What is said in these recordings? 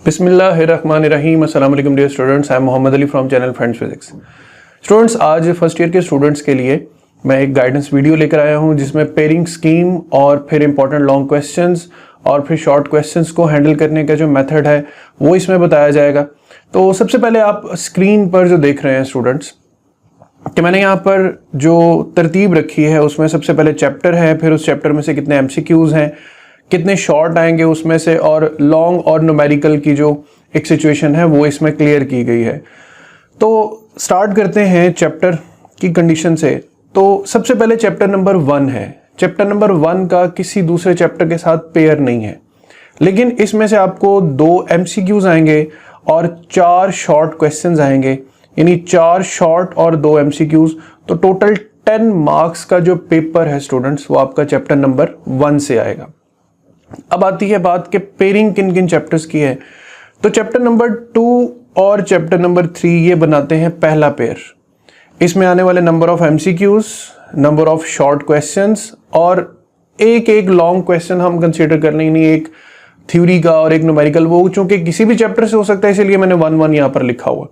बिस्मिल्लाहिर्रहमानिर्रहीम। अस्सलाम वालेकुम dear students, I am Mohammad Ali from channel friends physics. Students, आज फर्स्ट ईयर के स्टूडेंट्स के लिए मैं एक गाइडेंस वीडियो लेकर आया हूं जिसमें पेयरिंग स्कीम और फिर इंपॉर्टेंट लॉन्ग क्वेश्चंस और फिर शॉर्ट क्वेश्चंस को हैंडल करने का जो मेथड है वो इसमें बताया जाएगा। तो सबसे पहले आप स्क्रीन पर जो देख रहे हैं स्टूडेंट्स कि मैंने यहाँ पर जो तरतीब रखी है उसमें सबसे पहले चैप्टर है, फिर उस चैप्टर में से कितने एमसीक्यूज हैं, कितने शॉर्ट आएंगे उसमें से, और लॉन्ग और न्यूमेरिकल की जो एक सिचुएशन है वो इसमें क्लियर की गई है। तो स्टार्ट करते हैं चैप्टर की कंडीशन से। तो सबसे पहले चैप्टर नंबर 1 है। चैप्टर नंबर 1 का किसी दूसरे चैप्टर के साथ पेयर नहीं है, लेकिन इसमें से आपको 2 एमसीक्यूज आएंगे और 4 शॉर्ट क्वेश्चंस आएंगे, यानी 4 शॉर्ट और 2 एमसीक्यूज। तो टोटल 10 मार्क्स का जो पेपर है स्टूडेंट्स वो आपका चैप्टर नंबर 1 से आएगा। अब आती है बात कि पेयरिंग किन किन चैप्टर्स की है। तो चैप्टर नंबर 2 और चैप्टर नंबर 3 ये बनाते हैं पहला पेयर। इसमें आने वाले number of MCQs, number of short questions और एक एक लॉन्ग क्वेश्चन हम कंसीडर कर लेंगे, एक थ्योरी का और एक न्यूमेरिकल। वो चूंकि किसी भी चैप्टर से हो सकता है इसलिए मैंने 1-1 यहां पर लिखा हुआ।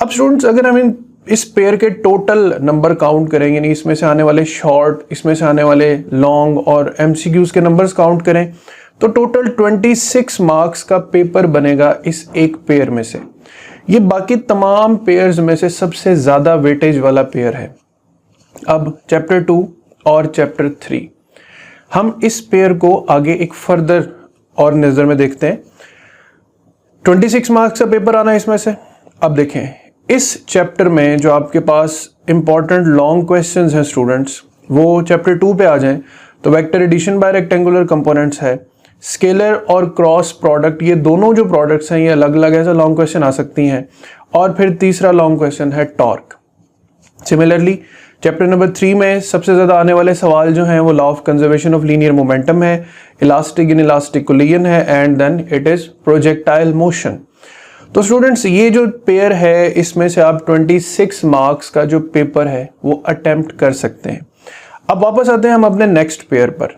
अब स्टूडेंट्स, अगर हम इस पेयर के टोटल नंबर काउंट करें, यानी इसमें से आने वाले शॉर्ट, इसमें से आने वाले लॉन्ग और एमसीक्यूज के नंबर्स काउंट करें, तो टोटल 26 मार्क्स का पेपर बनेगा इस एक पेयर में से। ये बाकी तमाम पेयर्स में से सबसे ज्यादा वेटेज वाला पेयर है। अब चैप्टर 2 और चैप्टर 3 हम इस पेयर को आगे एक फर्दर और नजर में देखते हैं। 26 मार्क्स का पेपर आना है इसमें से। अब देखें, इस चैप्टर में जो आपके पास इंपॉर्टेंट लॉन्ग क्वेश्चंस हैं स्टूडेंट्स, वो चैप्टर 2 पे आ जाएं तो vector addition by rectangular components है, स्केलर और क्रॉस प्रोडक्ट, ये दोनों जो प्रोडक्ट्स हैं ये अलग अलग ऐसा लॉन्ग क्वेश्चन आ सकती हैं, और फिर तीसरा लॉन्ग क्वेश्चन है टॉर्क। सिमिलरली चैप्टर नंबर 3 में सबसे ज्यादा आने वाले सवाल जो हैं वो law of conservation of linear momentum है, इलास्टिक इन इलास्टिक कोलिजन है, and then it is projectile motion. तो स्टूडेंट्स, ये जो पेयर है इसमें से आप 26 मार्क्स का जो पेपर है वो अटेम्प्ट कर सकते हैं। अब वापस आते हैं हम अपने नेक्स्ट पेयर पर।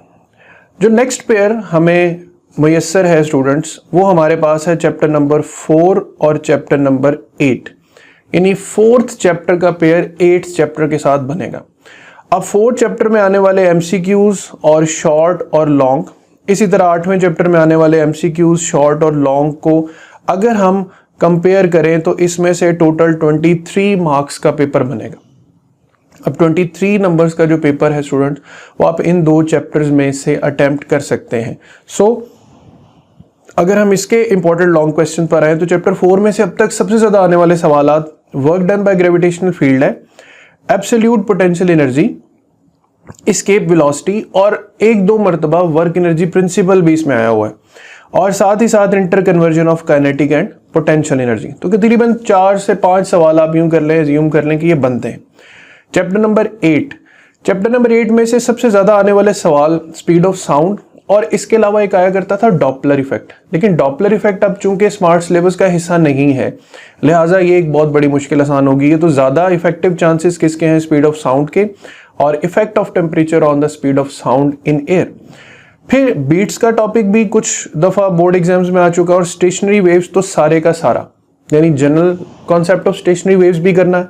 जो नेक्स्ट पेयर हमें मुयस्सर है स्टूडेंट्स वो हमारे पास है चैप्टर नंबर 4 और चैप्टर नंबर 8, यानी 4th चैप्टर का पेयर 8th चैप्टर के साथ बनेगा। अब 4th चैप्टर में आने वाले एमसीक्यूज और शॉर्ट और लॉन्ग, इसी तरह 8वें चैप्टर में आने वाले एमसीक्यूज, शॉर्ट और लॉन्ग को अगर हम कंपेयर करें तो इसमें से टोटल 23 मार्क्स का पेपर बनेगा। अब 23 नंबर्स का जो पेपर है स्टूडेंट वो आप इन 2 चैप्टर्स में से अटेम्प्ट कर सकते हैं। अगर हम इसके इंपॉर्टेंट लॉन्ग क्वेश्चन पर आए तो चैप्टर 4 में से अब तक सबसे ज्यादा आने वाले सवालात work done by gravitational field है, absolute potential energy, escape velocity, और 1-2 मरतबा वर्क एनर्जी प्रिंसिपल भी इसमें आया हुआ है, और साथ ही साथ inter conversion of kinetic and potential energy. तो तकरीबन 4 से 5 सवाल आप यूं कर लें, यूं कर लें कि ये बनते हैं। चैप्टर नंबर 8 में से सबसे ज्यादा आने वाले सवाल स्पीड ऑफ साउंड, और इसके अलावा एक आया करता था डॉपलर इफेक्ट, लेकिन डॉपलर इफेक्ट अब चूंकि स्मार्ट सिलेबस का हिस्सा नहीं है लिहाजा ये एक बहुत बड़ी मुश्किल आसान होगी। ये तो ज्यादा इफेक्टिव चांसेस किसके हैं? स्पीड ऑफ साउंड के, और effect of temperature on the speed of sound in air. फिर बीट्स का टॉपिक भी कुछ दफा बोर्ड एग्जाम्स में आ चुका, और स्टेशनरी वेव्स तो सारे का सारा, यानी general concept of stationery waves भी करना है,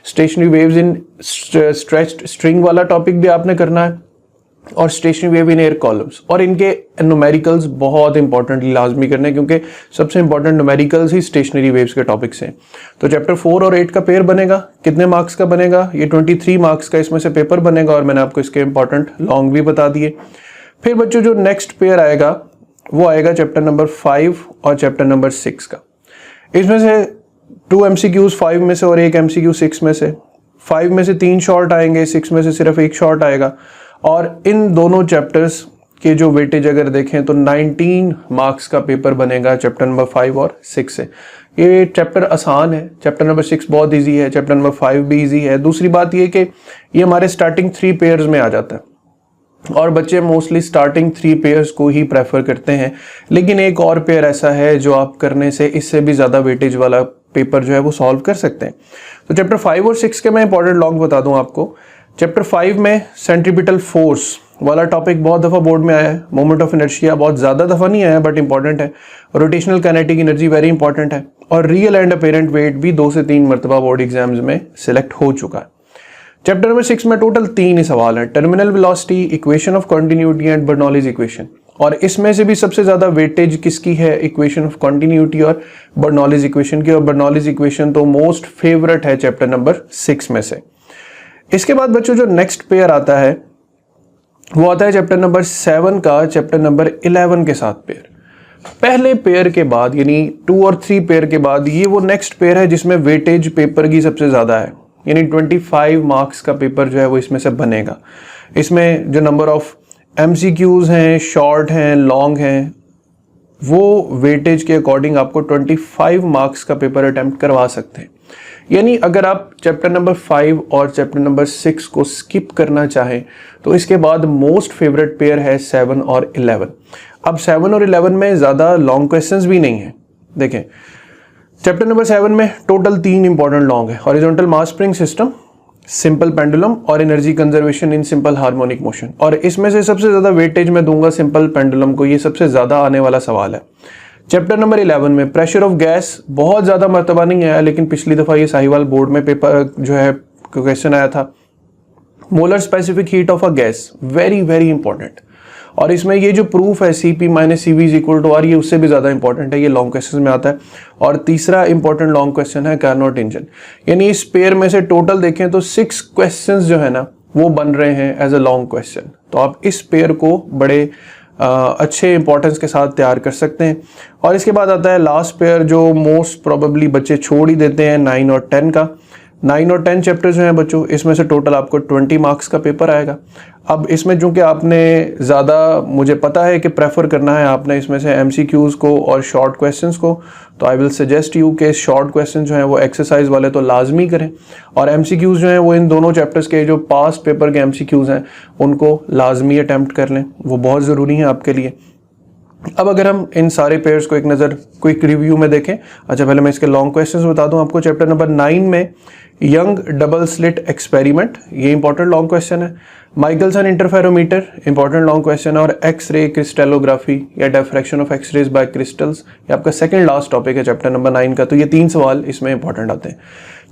stationery waves in stretched string वाला टॉपिक भी आपने करना है, और stationary wave in air columns, और इनके न्यूमेरिकल्स बहुत इंपॉर्टेंटली लाजमी करने, क्योंकि सबसे इंपॉर्टेंट न्यूमेरिकल्स ही स्टेशनरी वेव्स के टॉपिक्स हैं। तो चैप्टर 4 और 8 का पेयर बनेगा। कितने मार्क्स का बनेगा? ये 23 मार्क्स का इसमें से पेपर बनेगा, और मैंने आपको इसके इंपॉर्टेंट लॉन्ग भी बता दिए। फिर बच्चों जो नेक्स्ट पेयर आएगा वो आएगा चैप्टर नंबर 5 और चैप्टर नंबर 6 का। इसमें से 2 एमसीक्यूज 5 में से और 1 एमसीक्यू 6 में से। 5 में से 3 शॉर्ट आएंगे, 6 में से सिर्फ 1 शॉर्ट आएगा, और इन दोनों चैप्टर्स के जो वेटेज अगर देखें तो 19 मार्क्स का पेपर बनेगा चैप्टर नंबर 5 और 6 से। ये चैप्टर आसान है, चैप्टर नंबर 6 बहुत इजी है, चैप्टर नंबर 5 भी इजी है। दूसरी बात ये कि ये हमारे स्टार्टिंग 3 पेयर्स में आ जाता है, और बच्चे मोस्टली स्टार्टिंग 3 पेयर्स को ही प्रेफर करते हैं, लेकिन एक और पेयर ऐसा है जो आप करने से इससे भी ज्यादा वेटेज वाला पेपर जो है वो सॉल्व कर सकते हैं। तो चैप्टर 5 और 6 के मैं इंपॉर्टेंट लॉन्ग बता दूं आपको। चैप्टर 5 में सेंट्रीपिटल फोर्स वाला टॉपिक बहुत दफ़ा बोर्ड में आया है। मोमेंट ऑफ इनर्शिया बहुत ज़्यादा दफ़ा नहीं आया बट इंपॉर्टेंट है। Rotational kinetic energy very important है। और रियल एंड अपेरेंट वेट भी 2 से 3 मरतबा बोर्ड एग्जाम्स में सिलेक्ट हो चुका है। चैप्टर नंबर 6 में टोटल 3 ही सवाल हैं, terminal velocity, equation of continuity and Bernoulli's equation. और इसमें से भी सबसे ज़्यादा वेटेज किसकी है? इक्वेशन ऑफ कॉन्टिन्यूटी और बर्नौलीज इक्वेशन की। और बर्नौलीज इक्वेशन तो मोस्ट फेवरेट है चैप्टर नंबर 6 में से। इसके बाद बच्चों जो नेक्स्ट पेयर आता है वो आता है चैप्टर नंबर 7 का चैप्टर नंबर 11 के साथ पेयर। पहले पेयर के बाद यानी 2 और 3 पेयर के बाद ये वो नेक्स्ट पेयर है जिसमें वेटेज पेपर की सबसे ज़्यादा है, यानी 25 मार्क्स का पेपर जो है वो इसमें से बनेगा। इसमें जो नंबर ऑफ MCQs हैं, शॉर्ट हैं, लॉन्ग हैं, वो वेटेज के अकॉर्डिंग आपको 25 मार्क्स का पेपर अटेम्प्ट करवा सकते हैं। यानी अगर आप चैप्टर नंबर 5 और चैप्टर नंबर 6 को स्किप करना चाहें तो इसके बाद मोस्ट फेवरेट पेयर है 7 और 11। अब 7 और 11 में ज़्यादा लॉन्ग क्वेश्चंस भी नहीं है। देखें चैप्टर नंबर 7 में टोटल 3 इंपॉर्टेंट लॉन्ग है, horizontal mass spring system, simple pendulum और energy conservation in simple harmonic motion. और इसमें से सबसे ज़्यादा वेटेज मैं दूंगा सिंपल पेंडुलम को, ये सबसे ज़्यादा आने वाला सवाल है। चैप्टर नंबर 11 में प्रेशर ऑफ गैस बहुत ज़्यादा मर्तबा नहीं आया, लेकिन पिछली दफ़ा ये साहिवाल बोर्ड में पेपर जो है क्वेश्चन आया था। Molar specific heat of a gas very very important. और इसमें ये जो प्रूफ है CP - CV is equal to R, ये उससे भी ज़्यादा इंपॉर्टेंट है, ये लॉन्ग क्वेश्चन में आता है। और तीसरा इंपॉर्टेंट लॉन्ग क्वेश्चन है कार्नोट इंजन। यानी इस पेयर में से टोटल देखें तो 6 क्वेश्चंस जो है ना वो बन रहे हैं एज अ लॉन्ग क्वेश्चन। तो आप इस पेयर को बड़े अच्छे इंपॉर्टेंस के साथ तैयार कर सकते हैं। और इसके बाद आता है लास्ट पेयर जो मोस्ट प्रोबेबली बच्चे छोड़ ही देते हैं, 9 और 10 का। 9 और 10 चैप्टर जो हैं बच्चों, इसमें से टोटल आपको 20 मार्क्स का पेपर आएगा। अब इसमें चूंकि आपने ज़्यादा, मुझे पता है कि प्रेफर करना है आपने इसमें से MCQs को और शॉर्ट क्वेश्चंस को, तो आई विल सजेस्ट यू कि शॉर्ट क्वेश्चन जो हैं वो एक्सरसाइज वाले तो लाजमी करें, और MCQs जो हैं वो इन दोनों चैप्टर्स के जो पास्ट पेपर के MCQs हैं उनको लाजमी अटैम्प्ट कर लें, वो बहुत ज़रूरी है आपके लिए। अब अगर हम इन सारे पेयर्स को एक नज़र क्विक रिव्यू में देखें। अच्छा, पहले मैं इसके लॉन्ग क्वेश्चंस बता दूं आपको। चैप्टर नंबर 9 में यंग डबल स्लिट एक्सपेरिमेंट, ये इंपॉर्टेंट लॉन्ग क्वेश्चन है। Michelson interferometer, important long question है। और एक्स-रे क्रिस्टलोग्राफी या diffraction of X-rays by crystals, ये आपका सेकंड लास्ट टॉपिक है चैप्टर नंबर 9 का। तो ये 3 सवाल इसमें इंपॉर्टेंट आते हैं।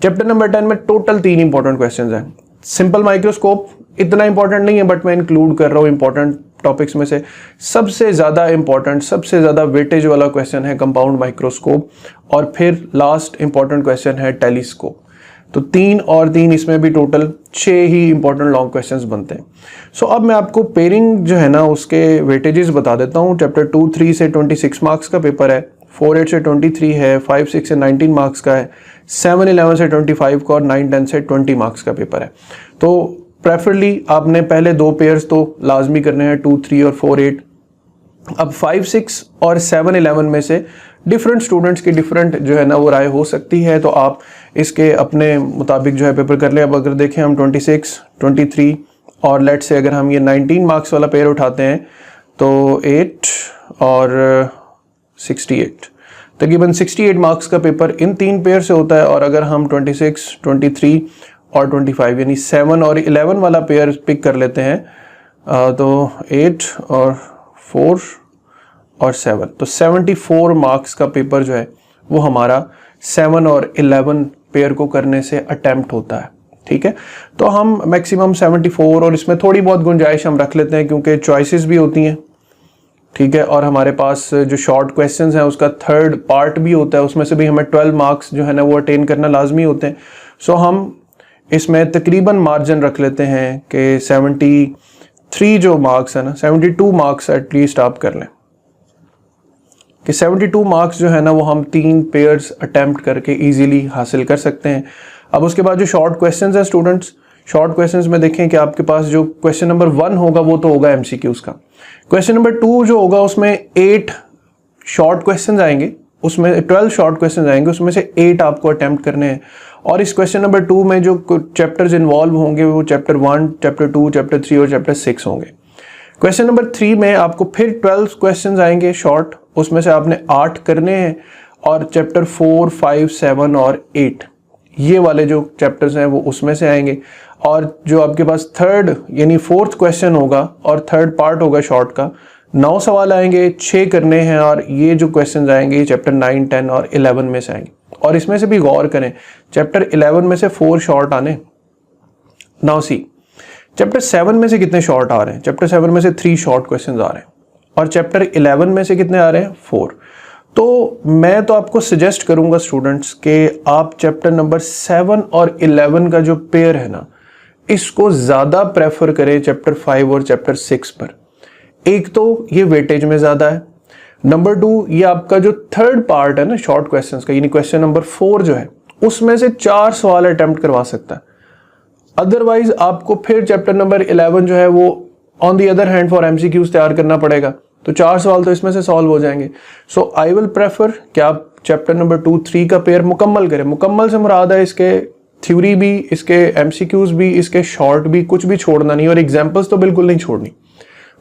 चैप्टर नंबर 10 में टोटल 3 इंपॉर्टेंट क्वेश्चन हैं। सिंपल माइक्रोस्कोप इतना इंपॉर्टेंट नहीं है बट मैं इंक्लूड कर रहा हूँ इंपॉर्टेंट टॉपिक्स में से। सबसे ज़्यादा इंपॉर्टेंट, सबसे ज़्यादा वेटेज वाला क्वेश्चन है कंपाउंड माइक्रोस्कोप, और फिर लास्ट इंपॉर्टेंट क्वेश्चन है टेलीस्कोप। तो 3 और 3 इसमें भी टोटल 6 ही इंपॉर्टेंट लॉन्ग क्वेश्चंस बनते हैं। सो अब मैं आपको पेयरिंग जो है ना उसके वेटेजेस बता देता हूँ। चैप्टर 2-3 से 26 मार्क्स का पेपर है, 4-8 से 23 है, 5-6 से 19 मार्क्स का है, 7-11 से 25 का और 9-10 से 20 मार्क्स का पेपर है। तो प्रेफरली आपने पहले 2 पेयर्स तो लाजमी करने हैं, 2-3 और 4-8। अब 5-6 और 7-11 में से डिफरेंट स्टूडेंट्स की डिफरेंट जो है ना वो राय हो सकती है, तो आप इसके अपने मुताबिक जो है पेपर कर लें। अब अगर देखें हम 26, 23 और लेट से अगर हम ये 19 मार्क्स वाला पेयर उठाते हैं तो 8 और 68, तकरीबन 68 मार्क्स का पेपर इन 3 पेयर से होता है। और अगर हम 26, 23 और 25 यानी 7 और 11 वाला पेयर पिक कर लेते हैं तो 8 और 4 और 7, तो 74 मार्क्स का पेपर जो है वो हमारा 7 और 11 पेयर को करने से अटेम्प्ट होता है। ठीक है, तो हम मैक्सिमम 74 और इसमें थोड़ी बहुत गुंजाइश हम रख लेते हैं क्योंकि चॉइसेस भी होती हैं। ठीक है, और हमारे पास जो शॉर्ट क्वेश्चंस हैं उसका 3rd पार्ट भी होता है, उसमें से भी हमें 12 मार्क्स जो है ना वो अटेन करना लाजमी होते हैं। सो हम इसमें तकरीबन मार्जिन रख लेते हैं कि 73 जो मार्क्स है ना, 72 मार्क्स एटलीस्ट आप कर लें कि 72 मार्क्स जो है ना वो हम 3 पेयर्स अटेम्प्ट करके इजीली हासिल कर सकते हैं। अब उसके बाद जो शॉर्ट क्वेश्चंस हैं स्टूडेंट्स, शॉर्ट क्वेश्चंस में देखें कि आपके पास जो क्वेश्चन नंबर 1 होगा वो तो होगा MCQs का। क्वेश्चन नंबर 2 जो होगा उसमें 8 शॉर्ट क्वेश्चंस आएंगे, उसमें 12 शॉर्ट क्वेश्चंस आएंगे, उसमें से 8 आपको अटेम्प्ट करने हैं। और इस क्वेश्चन नंबर 2 में जो चैप्टर्स इन्वॉल्व होंगे वो चैप्टर 1, चैप्टर 2, चैप्टर 3 और चैप्टर 6 होंगे। क्वेश्चन नंबर 3 में आपको फिर 12 क्वेश्चंस आएंगे शॉर्ट, उसमें से आपने 8 करने हैं। और चैप्टर 4, 5, 7 और 8 ये वाले जो चैप्टर्स हैं वो उसमें से आएंगे। और जो आपके पास थर्ड यानी फोर्थ क्वेश्चन होगा और थर्ड पार्ट होगा शॉर्ट का, 9 सवाल आएंगे, 6 करने हैं और ये जो क्वेश्चन आएंगे ये चैप्टर 9, 10 और 11 में से आएंगे। और इसमें से भी गौर करें, चैप्टर 11 में से 4 शॉर्ट आने। नाउ सी, चैप्टर 7 में से कितने शॉर्ट आ रहे हैं? चैप्टर 7 में से 3 शॉर्ट क्वेश्चंस आ रहे हैं और चैप्टर 11 में से कितने आ रहे हैं? 4। तो मैं तो आपको सजेस्ट करूंगा स्टूडेंट्स कि आप चैप्टर नंबर 7 और 11 का जो पेयर है ना, इसको ज्यादा प्रेफर करें चैप्टर 5 और चैप्टर 6 पर। एक तो ये वेटेज में ज्यादा है, नंबर 2 ये आपका जो थर्ड पार्ट है ना शॉर्ट क्वेश्चंस का, यानी क्वेश्चन नंबर 4 जो है उसमें से 4 सवाल अटेम्प्ट करवा सकता है। अदरवाइज आपको फिर चैप्टर नंबर 11 जो है वो on the other hand for MCQs तैयार करना पड़ेगा, तो 4 सवाल तो इसमें से सॉल्व हो जाएंगे। सो आई विल प्रेफर कि आप चैप्टर नंबर 2, 3 का पेयर मुकम्मल करें। मुकम्मल से मुराद है इसके थ्योरी भी, इसके एमसीक्यूज भी, इसके शॉर्ट भी, कुछ भी छोड़ना नहीं और एग्जाम्पल्स तो बिल्कुल नहीं छोड़नी।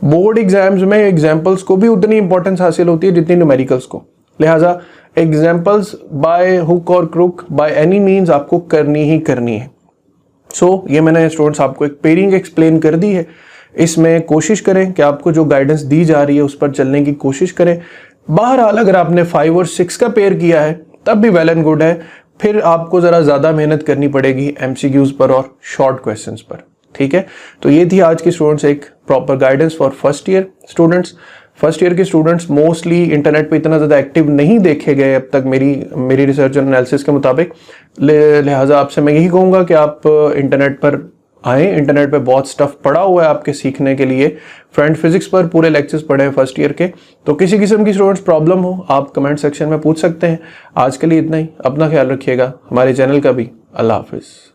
बोर्ड एग्जाम्स में एग्जाम्पल्स को भी उतनी इंपॉर्टेंस हासिल होती है जितनी न्यूमेरिकल्स को, लिहाजा एग्जाम्पल्स बाय हुक और क्रुक बाय एनी मीन्स आपको करनी ही करनी है। सो ये मैंने स्टूडेंट्स आपको एक पेयरिंग एक्सप्लेन कर दी है। इसमें कोशिश करें कि आपको जो गाइडेंस दी जा रही है उस पर चलने की कोशिश करें। बहरहाल अगर आपने 5 और 6 का पेयर किया है तब भी वेल एंड गुड है, फिर आपको जरा ज्यादा मेहनत करनी पड़ेगी एमसीक्यूज पर और शॉर्ट क्वेश्चंस पर। ठीक है, तो ये थी आज की स्टूडेंट्स एक proper guidance for first year students. First year के स्टूडेंट्स मोस्टली इंटरनेट पे इतना ज़्यादा एक्टिव नहीं देखे गए अब तक मेरी रिसर्च और एनालिसिस के मुताबिक, लिहाजा आपसे मैं यही कहूँगा कि आप इंटरनेट पर आए। इंटरनेट पे बहुत स्टफ पड़ा हुआ है आपके सीखने के लिए। फ्रेंड फिजिक्स पर पूरे लेक्चर्स पढ़े हैं फर्स्ट ईयर के। तो किसी किस्म की स्टूडेंट्स प्रॉब्लम हो आप कमेंट सेक्शन में पूछ सकते हैं। आज के लिए इतना ही, अपना ख्याल रखिएगा, हमारे चैनल का भी। अल्लाह हाफिज़।